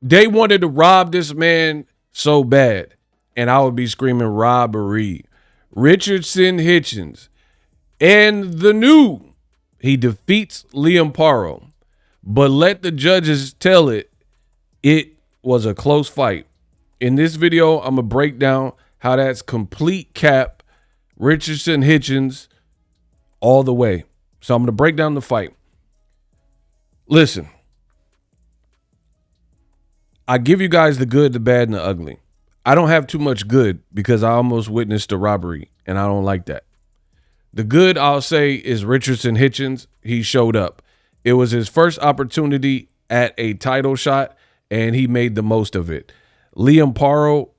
They wanted to rob this man so bad, and I would be screaming robbery. Richardson Hitchins. And the new, he defeats Liam Paro, but let the judges tell it was a close fight. In this video, I'm going to break down how that's complete cap, Richardson Hitchins all the way. So I'm going to break down the fight. Listen, I give you guys the good, the bad, and the ugly. I don't have too much good because I almost witnessed a robbery, and I don't like that. The good, I'll say, is Richardson Hitchins. He showed up. It was his first opportunity at a title shot, and he made the most of it. Liam Paro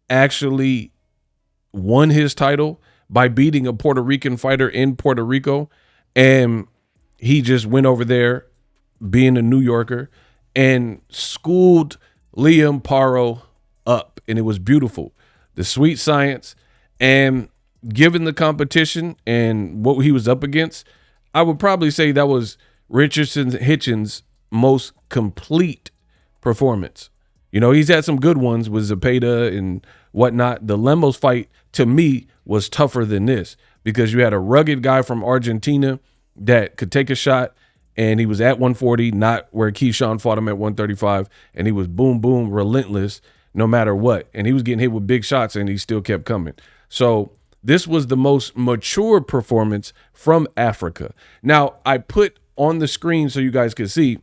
actually won his title by beating a Puerto Rican fighter in Puerto Rico, and he just went over there being a New Yorker and schooled Liam Paro up, and it was beautiful. The sweet science, and given the competition and what he was up against, I would probably say that was Richardson Hitchins' most complete performance. You know, he's had some good ones with Zepeda and whatnot. The Lemos fight, to me, was tougher than this because you had a rugged guy from Argentina that could take a shot, and he was at 140, not where Keyshawn fought him at 135, and he was boom, boom, relentless no matter what. And he was getting hit with big shots, and he still kept coming. So this was the most mature performance from Africa. Now, I put on the screen so you guys can see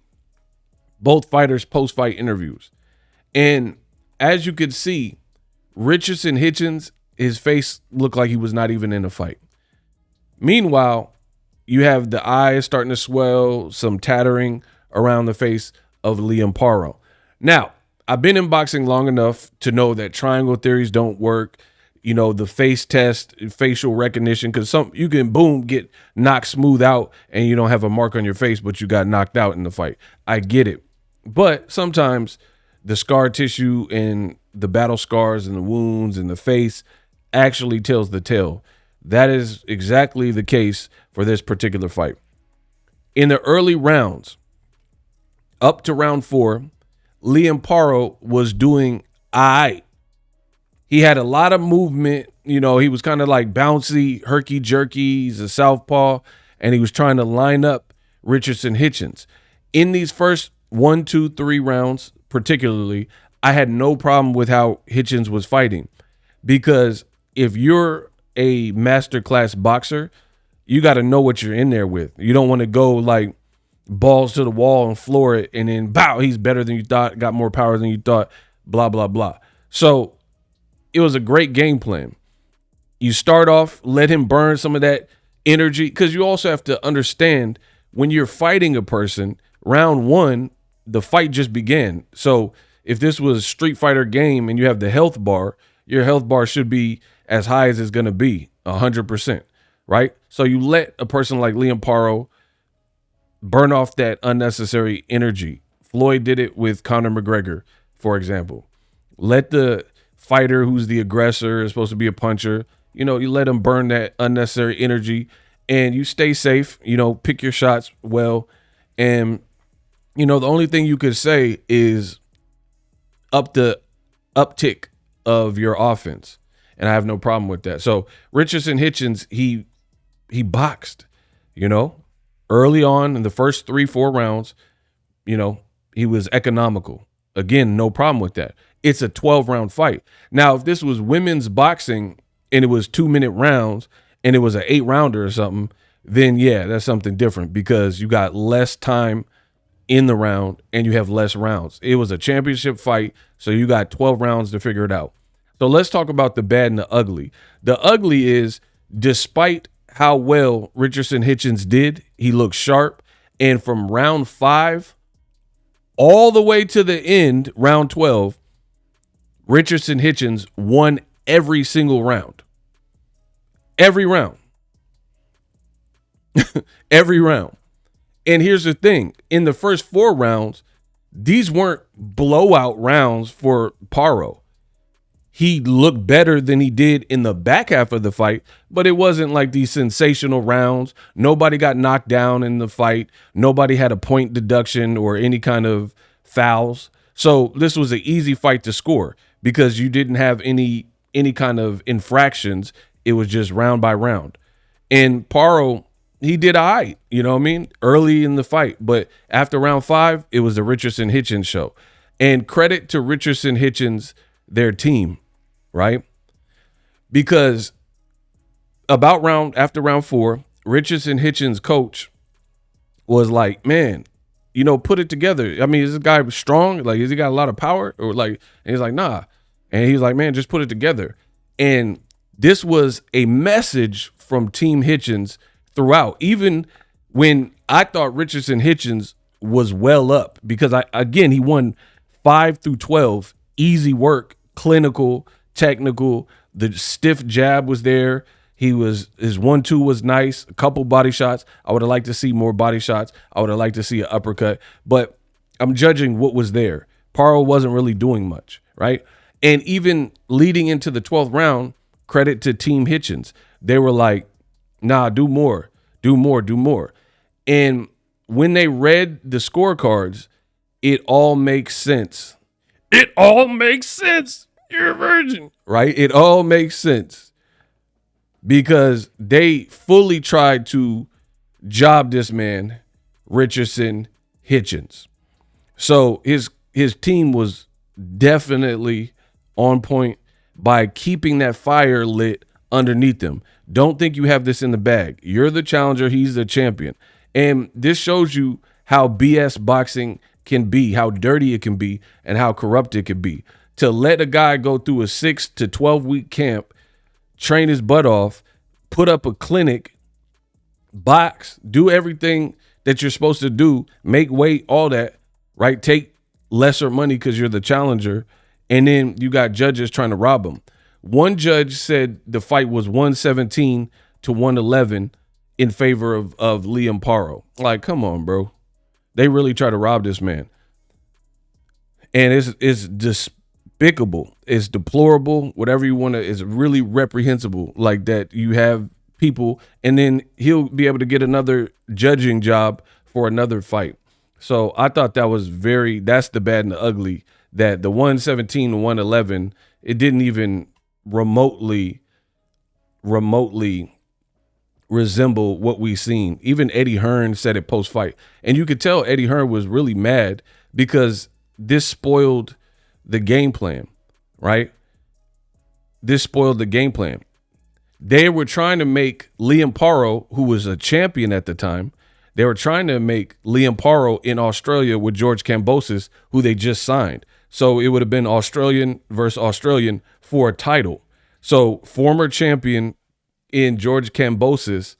both fighters' post-fight interviews. And as you could see, Richardson Hitchins, his face looked like he was not even in a fight. Meanwhile, you have the eyes starting to swell, some tattering around the face of Liam Paro. Now, I've been in boxing long enough to know that triangle theories don't work. You know, the face test, facial recognition, because you can, boom, get knocked smooth out and you don't have a mark on your face, but you got knocked out in the fight. I get it. But sometimes the scar tissue and the battle scars and the wounds and the face actually tells the tale. That is exactly the case for this particular fight. In the early rounds, up to round 4, Liam Paro was doing all right. He had a lot of movement. You know, he was kind of like bouncy, herky-jerky. He's a southpaw, and he was trying to line up Richardson Hitchins. In these first 1, 2, 3 rounds, particularly, I had no problem with how Hitchens was fighting, because if you're a masterclass boxer, you got to know what you're in there with. You don't want to go like balls to the wall and floor it, and then, bow, he's better than you thought, got more power than you thought, blah, blah, blah. So it was a great game plan. You start off, let him burn some of that energy, because you also have to understand when you're fighting a person, round 1, the fight just began. So if this was a Street Fighter game and you have the health bar, your health bar should be as high as it's going to be, 100%, right? So you let a person like Liam Paro burn off that unnecessary energy. Floyd did it with Conor McGregor, for example. Let the fighter who's the aggressor, is supposed to be a puncher, you know, you let him burn that unnecessary energy, and you stay safe, you know, pick your shots well. And, you know, the only thing you could say is up the uptick of your offense. And I have no problem with that. So Richardson Hitchins, he boxed, you know, early on in the first 3, 4 rounds, you know, he was economical. Again, no problem with that. It's a 12-round fight. Now, if this was women's boxing and it was 2-minute rounds and it was an 8-rounder or something, then yeah, that's something different, because you got less time in the round and you have less rounds. It was a championship fight, so you got 12 rounds to figure it out. So let's talk about the bad and the ugly. The ugly is, despite how well Richardson Hitchins did, he looked sharp. And from round 5 all the way to the end, round 12, Richardson Hitchins won every single round. Every round. Every round. And here's the thing. In the first 4 rounds, these weren't blowout rounds for Paro. He looked better than he did in the back half of the fight, but it wasn't like these sensational rounds. Nobody got knocked down in the fight. Nobody had a point deduction or any kind of fouls. So this was an easy fight to score because you didn't have any kind of infractions. It was just round by round. And Paro, he did all right, you know what I mean, early in the fight. But after round 5, it was the Richardson Hitchins show. And credit to Richardson Hitchins, their team, right? Because after round 4, Richardson Hitchins' coach was like, man, you know, put it together. I mean, is this guy strong? Like, has he got a lot of power? Or like, and he's like, nah. And he's like, man, just put it together. And this was a message from Team Hitchens throughout, even when I thought Richardson Hitchins was well up, because he won 5 through 12, easy work, clinical, technical. The stiff jab was there. His 1-2 was nice. A couple body shots. I would have liked to see more body shots. I would have liked to see an uppercut, but I'm judging what was there. Paro wasn't really doing much, right? And even leading into the 12th round, credit to Team Hitchens. They were like, nah, do more. And when they read the scorecards, it all makes sense. It all makes sense. You're a virgin, right? It all makes sense because they fully tried to job this man, Richardson Hitchins. So his team was definitely on point by keeping that fire lit underneath them. Don't think you have this in the bag. You're the challenger. He's the champion. And this shows you how BS boxing can be, how dirty it can be, and how corrupt it can be. To let a guy go through a 6 to 12 week camp, train his butt off, put up a clinic, box, do everything that you're supposed to do, make weight, all that, right? Take lesser money because you're the challenger, and then you got judges trying to rob him. One judge said the fight was 117 to 111 in favor of Liam Paro. Like, come on, bro. They really try to rob this man. And it's despicable. It's deplorable. Whatever you want to, it's really reprehensible like that. You have people, and then he'll be able to get another judging job for another fight. So I thought that's the bad and the ugly, that the 117 to 111, it didn't even remotely resemble what we seen. Even Eddie Hearn said it post-fight. And you could tell Eddie Hearn was really mad because this spoiled the game plan, right? This spoiled the game plan. They were trying to make Liam Paro, who was a champion at the time, they were trying to make Liam Paro in Australia with George Kambosos, who they just signed. So it would have been Australian versus Australian for a title. So former champion in George Kambosos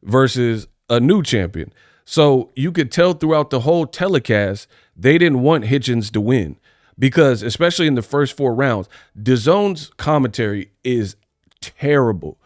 versus a new champion. So you could tell throughout the whole telecast, they didn't want Hitchens to win because, especially in the first 4 rounds, DAZN's commentary is terrible.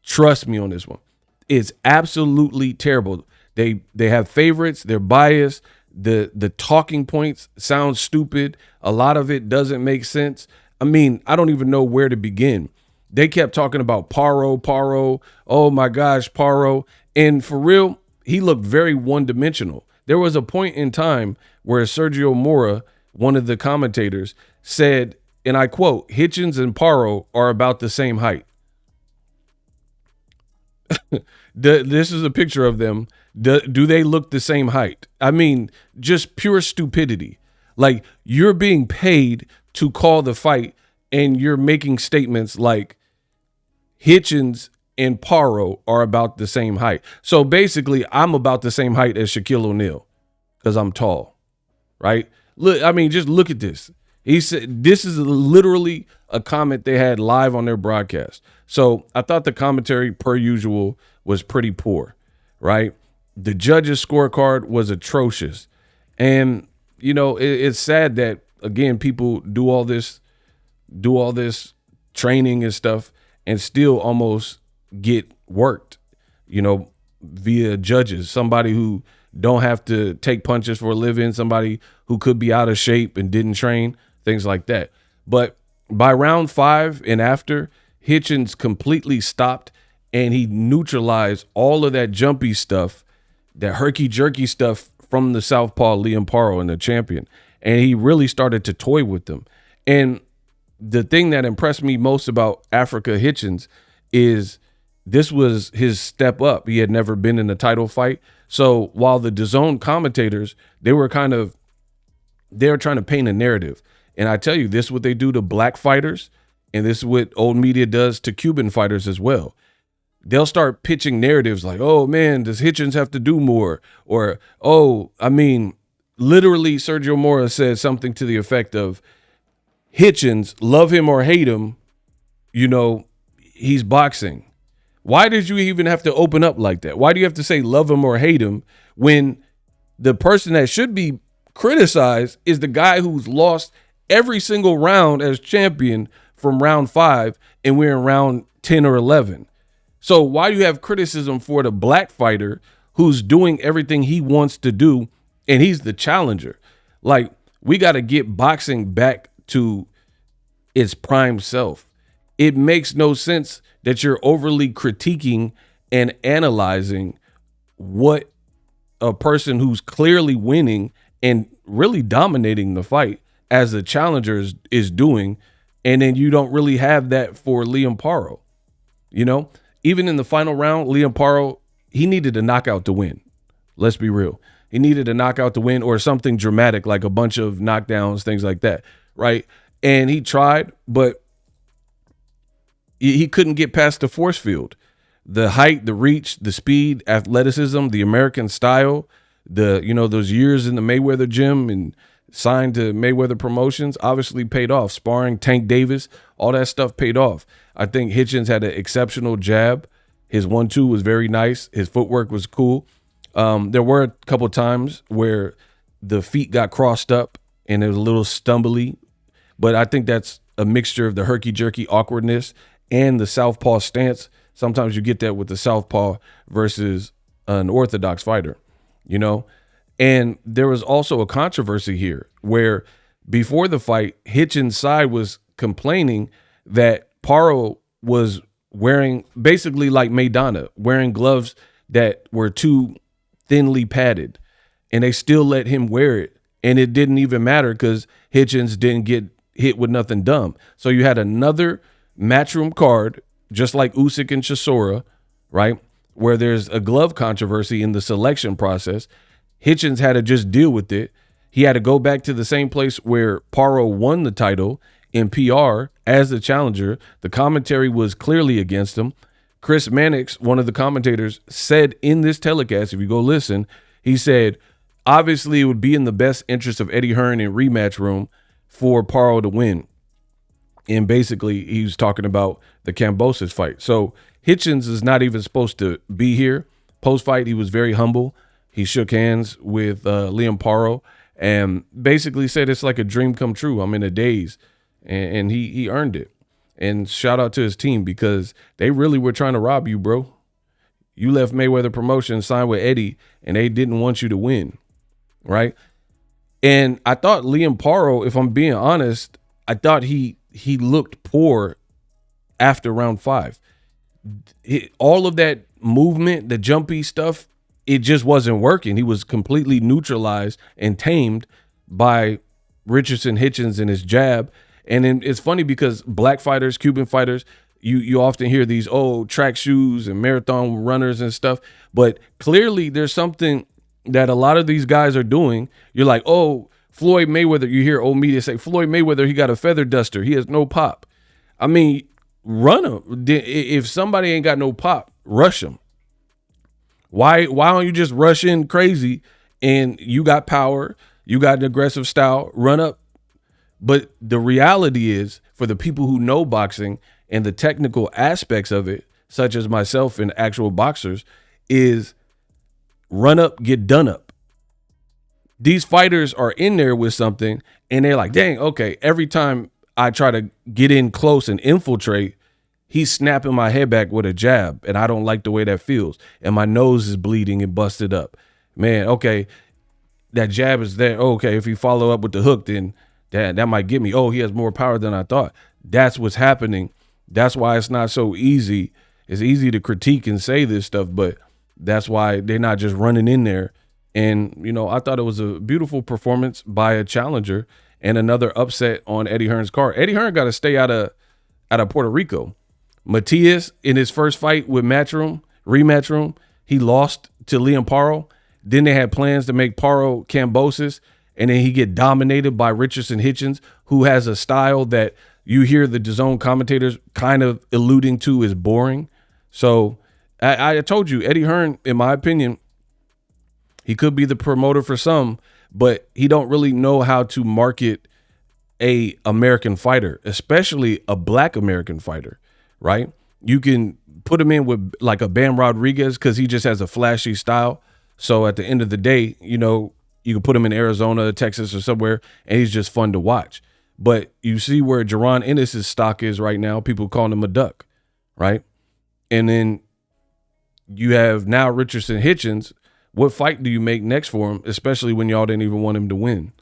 Trust me on this one. It's absolutely terrible. They have favorites. They're biased. The talking points sound stupid. A lot of it doesn't make sense. I mean, I don't even know where to begin. They kept talking about Paro. Oh my gosh, Paro. And for real, he looked very one-dimensional. There was a point in time where Sergio Mora, one of the commentators, said, and I quote, Hitchens and Paro are about the same height. This is a picture of them. Do they look the same height? I mean, just pure stupidity. Like, you're being paid to call the fight, and you're making statements like Hitchens and Paro are about the same height. So basically, I'm about the same height as Shaquille O'Neal because I'm tall, right? Look, I mean, just look at this. He said this is literally a comment they had live on their broadcast. So I thought the commentary, per usual, was pretty poor, right? The judges' scorecard was atrocious. And, you know, it's sad that, again, people do all this training and stuff and still almost get worked, you know, via judges. Somebody who don't have to take punches for a living, somebody who could be out of shape and didn't train, things like that. But by round 5 and after, Hitchens completely stopped and he neutralized all of that jumpy stuff, that herky-jerky stuff from the southpaw Liam Paro and the champion. and he really started to toy with them. And the thing that impressed me most about Africa Hitchens is this was his step up. He had never been in a title fight. So while the DAZN commentators, they were trying to paint a narrative. And I tell you, this is what they do to black fighters, and this is what old media does to Cuban fighters as well. They'll start pitching narratives like, oh man, does Hitchens have to do more? Or, oh, I mean, literally Sergio Mora said something to the effect of, Hitchens, love him or hate him, you know, he's boxing. Why did you even have to open up like that? Why do you have to say love him or hate him when the person that should be criticized is the guy who's lost every single round as champion from round 5 and we're in round 10 or 11? So why do you have criticism for the black fighter who's doing everything he wants to do and he's the challenger? Like, we got to get boxing back to its prime self. It makes no sense that you're overly critiquing and analyzing what a person who's clearly winning and really dominating the fight as the challenger is doing, and then you don't really have that for Liam Paro. You know, even in the final round, Liam Paro, he needed a knockout to win. Let's be real. He needed a knockout to win or something dramatic like a bunch of knockdowns, things like that, right? And he tried, but he couldn't get past the force field. The height, the reach, the speed, athleticism, the American style, those years in the Mayweather gym and signed to Mayweather Promotions obviously paid off. Sparring Tank Davis, all that stuff paid off. I think Hitchens had an exceptional jab. His 1-2 was very nice. His footwork was cool. There were a couple times where the feet got crossed up and it was a little stumbly, but I think that's a mixture of the herky-jerky awkwardness and the southpaw stance. Sometimes you get that with the southpaw versus an orthodox fighter, you know? And there was also a controversy here where before the fight, Hitchens' side was complaining that Paro was wearing, basically like Maidana, wearing gloves that were too thinly padded, and they still let him wear it. And it didn't even matter because Hitchens didn't get hit with nothing dumb. So you had another matchroom card, just like Usyk and Chisora, right, where there's a glove controversy in the selection process. Hitchens had to just deal with it. He had to go back to the same place where Paro won the title in PR as the challenger. The commentary was clearly against him. Chris Mannix, one of the commentators, said in this telecast, if you go listen, he said, obviously it would be in the best interest of Eddie Hearn in rematch room for Paro to win. And basically he was talking about the Kambosos fight. So Hitchens is not even supposed to be here. Post-fight, he was very humble. He shook hands with Liam Paro and basically said it's like a dream come true. I'm in a daze. And he earned it. And shout out to his team because they really were trying to rob you, bro. You left Mayweather Promotions, signed with Eddie, and they didn't want you to win, right? And I thought Liam Paro, if I'm being honest, I thought he looked poor after round 5. All of that movement, the jumpy stuff, it just wasn't working. He was completely neutralized and tamed by Richardson Hitchins and his jab. And then it's funny because black fighters, Cuban fighters, you often hear these, track shoes and marathon runners and stuff. But clearly there's something that a lot of these guys are doing. You're like, Floyd Mayweather, you hear old media say, Floyd Mayweather, he got a feather duster. He has no pop. I mean, run him. If somebody ain't got no pop, rush him. Why don't you just rush in crazy and you got power, you got an aggressive style, run up. But the reality is, for the people who know boxing and the technical aspects of it, such as myself and actual boxers, is run up, get done up. These fighters are in there with something and they're like, dang, okay, every time I try to get in close and infiltrate, he's snapping my head back with a jab and I don't like the way that feels. And my nose is bleeding and busted up. Man, okay, that jab is there. Okay, if you follow up with the hook, then that might get me. He has more power than I thought. That's what's happening. That's why it's not so easy. It's easy to critique and say this stuff, but that's why they're not just running in there And, you know, I thought it was a beautiful performance by a challenger and another upset on Eddie Hearn's card. Eddie Hearn got to stay out of Puerto Rico. Matias, in his first fight with rematch room, he lost to Liam Paro. Then they had plans to make Paro Kambosos, and then he get dominated by Richardson Hitchins, who has a style that you hear the DAZN commentators kind of alluding to is boring. So I told you, Eddie Hearn, in my opinion, he could be the promoter for some, but he don't really know how to market a American fighter, especially a black American fighter, right? You can put him in with like a Bam Rodriguez because he just has a flashy style. So at the end of the day, you know, you can put him in Arizona, Texas, or somewhere, and he's just fun to watch. But you see where Jaron Ennis's stock is right now. People calling him a duck, right? And then you have now Richardson Hitchins. What fight do you make next for him, especially when y'all didn't even want him to win?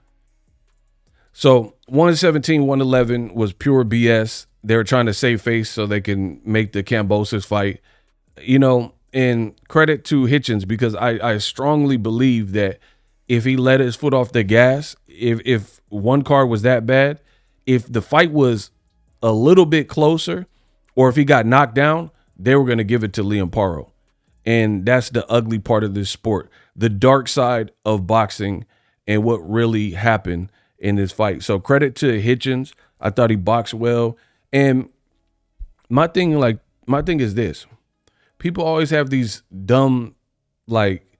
So 117, 111 was pure BS. They were trying to save face so they can make the Kambosos fight. You know, and credit to Hitchens, because I strongly believe that if he let his foot off the gas, if one card was that bad, if the fight was a little bit closer, or if he got knocked down, they were going to give it to Liam Paro. And that's the ugly part of this sport, the dark side of boxing and what really happened in this fight. So credit to Hitchens. I thought he boxed well. And my thing is this. People always have these dumb like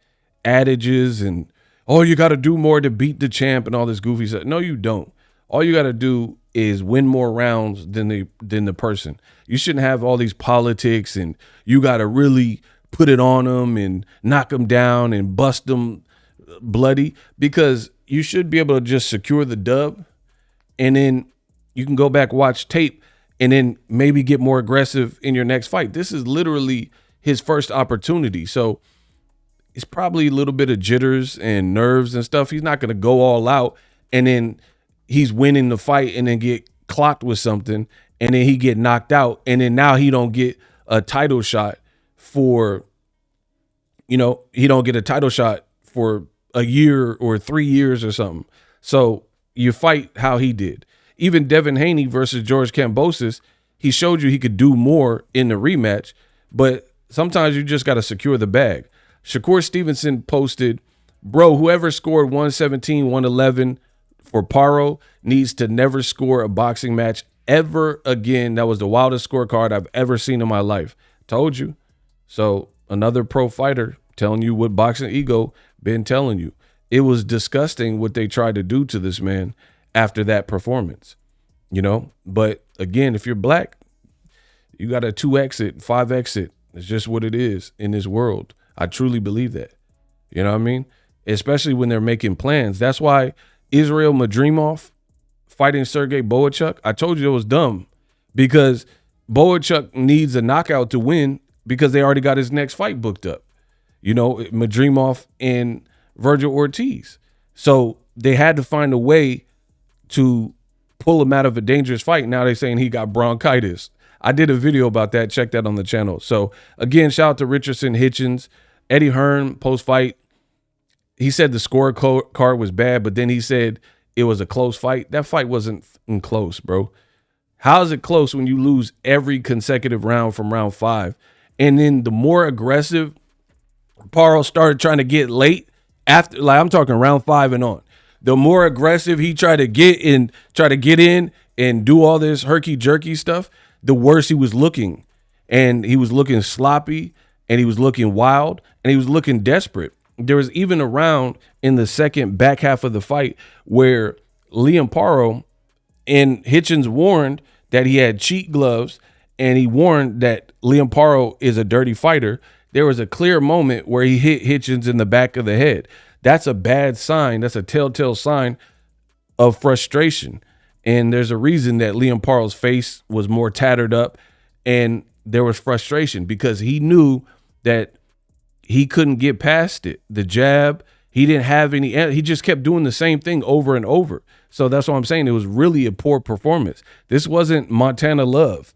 adages and, oh, you got to do more to beat the champ and all this goofy stuff. No, you don't. All you got to do is win more rounds than the person. You shouldn't have all these politics and you got to really put it on them and knock them down and bust them bloody, because you should be able to just secure the dub, and then you can go back, watch tape, and then maybe get more aggressive in your next fight. This is literally his first opportunity. So it's probably a little bit of jitters and nerves and stuff. He's not going to go all out and then he's winning the fight and then get clocked with something and then he get knocked out. And then now he don't get a title shot for, you know, he don't get a title shot for a year or 3 years or something. So you fight how he did. Even Devin Haney versus George Kambosos, he showed you he could do more in the rematch, but sometimes you just got to secure the bag. Shakur Stevenson posted, bro, whoever scored 117, 111 for Paro needs to never score a boxing match ever again. That was the wildest scorecard I've ever seen in my life. Told you. So another pro fighter telling you what Boxingego been telling you. It was disgusting what they tried to do to this man after that performance, you know. But again, if you're black, you got a 2 exit, 5 exit. It's just what it is in this world. I truly believe that. You know what I mean? Especially when they're making plans. That's why Israel Madrimov fighting Sergey Boachuk, I told you it was dumb, because Boachuk needs a knockout to win because they already got his next fight booked up. You know, Madrimov and Virgil Ortiz. So they had to find a way to pull him out of a dangerous fight. Now they're saying he got bronchitis. I did a video about that. Check that on the channel. So again, shout out to Richardson Hitchins. Eddie Hearn post-fight, he said the scorecard was bad, but then he said it was a close fight. That fight wasn't close, bro. How is it close when you lose every consecutive round from round 5? And then the more aggressive Paro started trying to get late after, like I'm talking round 5 and on, the more aggressive he tried to get in and do all this herky-jerky stuff, the worse he was looking. And he was looking sloppy, and he was looking wild, and he was looking desperate. There was even a round in the second back half of the fight where Liam Paro and Hitchens warned that he had cheat gloves, and he warned that Liam Paro is a dirty fighter. There was a clear moment where he hit Hitchens in the back of the head. That's a bad sign. That's a telltale sign of frustration. And there's a reason that Liam Paro's face was more tattered up, and there was frustration because he knew that he couldn't get past it. The jab, he didn't have any, he just kept doing the same thing over and over. So that's what I'm saying. It was really a poor performance. This wasn't Montana Love.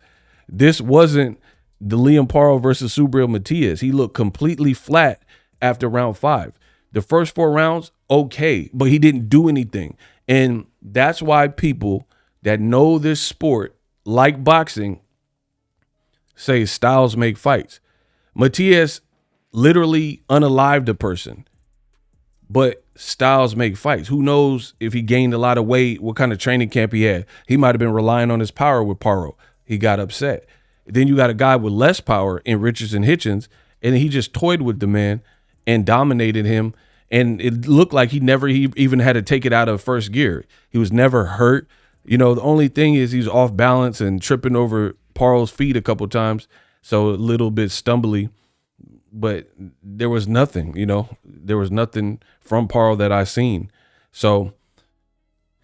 This wasn't the Liam Paro versus Subriel Matias. He looked completely flat after round 5. The first 4 rounds, okay, but he didn't do anything. And that's why people that know this sport, like boxing, say styles make fights. Matias literally unalived a person, but styles make fights. Who knows if he gained a lot of weight, what kind of training camp he had. He might have been relying on his power with Paro. He got upset. Then you got a guy with less power in Richardson Hitchins, and he just toyed with the man and dominated him. And it looked like he even had to take it out of first gear. He was never hurt. You know, the only thing is he's off balance and tripping over Paro's feet a couple times, so a little bit stumbly. But there was nothing, you know. There was nothing from Paro that I seen. So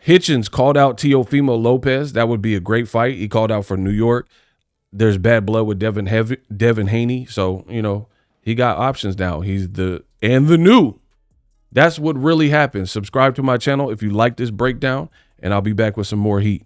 Hitchens called out Teofimo Lopez. That would be a great fight. He called out for New York. There's bad blood with Devin Haney. So, you know, he got options now. He's the new. That's what really happens. Subscribe to my channel if you like this breakdown, and I'll be back with some more heat.